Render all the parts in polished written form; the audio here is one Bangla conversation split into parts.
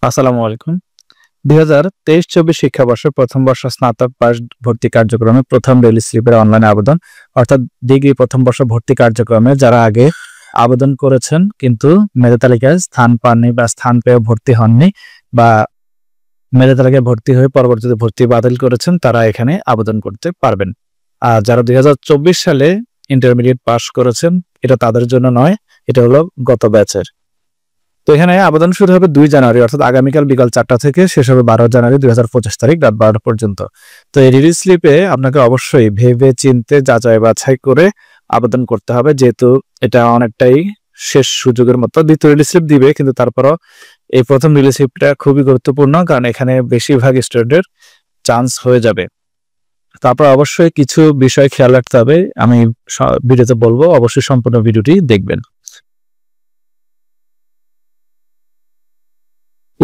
আসসালামু আলাইকুম। 2023-24 শিক্ষাবর্ষে প্রথম বর্ষ স্নাতক পাস ভর্তি কার্যক্রমে প্রথম রিলিজ স্লিপের অনলাইন আবেদন অর্থাৎ ডিগ্রি প্রথম বর্ষ ভর্তি কার্যক্রমে যারা আগে আবেদন করেছেন কিন্তু মেধা তালিকায় স্থান পাননি বা স্থান পেয়ে ভর্তি হননি বা মেধা তালিকায় ভর্তি হয়ে পরবর্তীতে ভর্তি বাতিল করেছেন তারা এখানে আবেদন করতে পারবেন। আর যারা 2024 সালে ইন্টারমিডিয়েট পাস করেছেন এটা তাদের জন্য নয়, এটা হলো গত ব্যাচের। তো এখানে আবেদন শুরু হবে 2 জানুয়ারি অর্থাৎ আগামীকাল বিকাল 4টা থেকে শেষ হবে 12 জানুয়ারি 2025 তারিখ রাত 12টা পর্যন্ত। তো এই রিলিজ স্লিপে আপনাকে অবশ্যই ভেবে চিনতে যাচাই বাছাই করে আবেদন করতে হবে, যেহেতু এটা অনেকটাই শেষ সুযোগের মতো। দ্বিতীয় রিলিজ স্লিপ দিবে, কিন্তু তারপরও এই প্রথম রিলিজ স্লিপটা খুবই গুরুত্বপূর্ণ, কারণ এখানে বেশিরভাগ স্টুডেন্টের চান্স হয়ে যাবে। তারপর অবশ্যই কিছু বিষয় খেয়াল রাখতে হবে, আমি ভিডিওতে বলবো, অবশ্যই সম্পূর্ণ ভিডিওটি দেখবেন।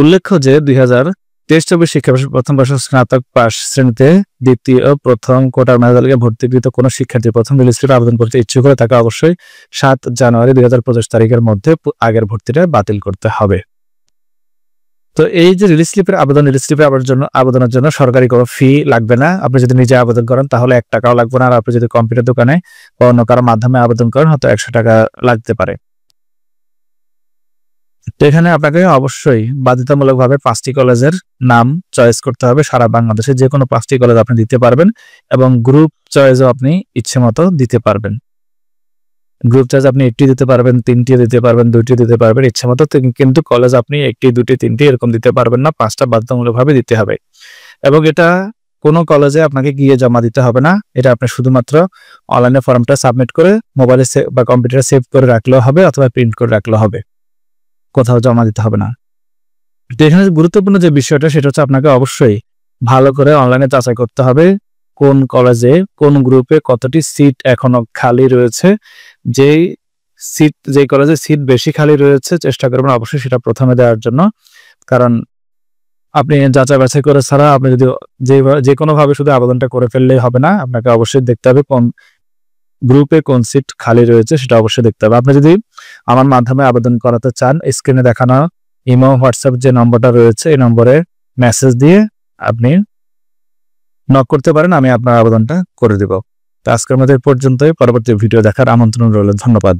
উল্লেখ্য যে 2023-24 শিক্ষাবর্ষে প্রথম বর্ষ স্নাতক পাস শ্রেণীতে দ্বিতীয় প্রথম কোটার মেধা তালিকায় ভর্তিকৃত কোনো শিক্ষার্থী প্রথম রিলিজ স্লিপে আবেদন করতে ইচ্ছুক হলে তাকে অবশ্যই 7 জানুয়ারি 2025 তারিখের মধ্যে আগের ভর্তিটা বাতিল করতে হবে। তো এই যে রিলিজ স্লিপের আবেদনের জন্য সরকারি কোনো ফি লাগবে না। আপনি যদি নিজে আবেদন করেন তাহলে 1 টাকাও লাগবে না, আর আপনি যদি কম্পিউটার দোকানে বা অন্য কারোর মাধ্যমে আবেদন করেন হয়তো 100 টাকা লাগতে পারে। তো এখানে আপনাকে অবশ্যই বাধ্যতামূলকভাবে 5টি কলেজের নাম চয়েস করতে হবে। সারা বাংলাদেশে যে কোনো 5টি কলেজ আপনি দিতে পারবেন এবং গ্রুপ চয়েসও আপনি ইচ্ছে মতো দিতে পারবেন। গ্রুপ চয়েস আপনি 1টি দিতে পারবেন, 3টি দিতে পারবেন, 2টি দিতে পারবেন ইচ্ছে মতো, কিন্তু কলেজ আপনি 1টি, 2টি, 3টি এরকম দিতে পারবেন না, 5টা বাধ্যতামূলকভাবে দিতে হবে। এবং এটা কোনো কলেজে আপনাকে গিয়ে জমা দিতে হবে না, এটা আপনি শুধুমাত্র অনলাইনে ফর্মটা সাবমিট করে মোবাইলে বা কম্পিউটারে সেভ করে রাখলেও হবে অথবা প্রিন্ট করে রাখলেও হবে, কোথাও জমা দিতে হবে না। তো এখানে গুরুত্বপূর্ণ যে বিষয়টা সেটা হচ্ছে আপনাকে অবশ্যই ভালো করে অনলাইনে যাচাই করতে হবে কোন কলেজে কোন গ্রুপে কতটি সিট এখনো খালি রয়েছে। যে কলেজে সিট বেশি খালি রয়েছে চেষ্টা করবেন অবশ্যই সেটা প্রথমে দেওয়ার জন্য, কারণ আপনি যাচাই বাছাই করে ছাড়া আপনি যদি যে কোনোভাবে শুধু আবেদনটা করে ফেললেই হবে না, আপনাকে অবশ্যই দেখতে হবে কোন গ্রুপে কোন সিট খালি রয়েছে সেটা অবশ্যই দেখতে হবে। আপনি যদি আমার মাধ্যমে আবেদন করাতে চান, স্ক্রিনে দেখানো ইমো, হোয়াটসঅ্যাপ যে নম্বরটা রয়েছে এই নম্বরে মেসেজ দিয়ে আপনি নক করতে পারেন, আমি আপনার আবেদনটা করে দেব। তো আজকের মতো এই পর্যন্তই, পরবর্তী ভিডিও দেখার আমন্ত্রণ রইল। ধন্যবাদ।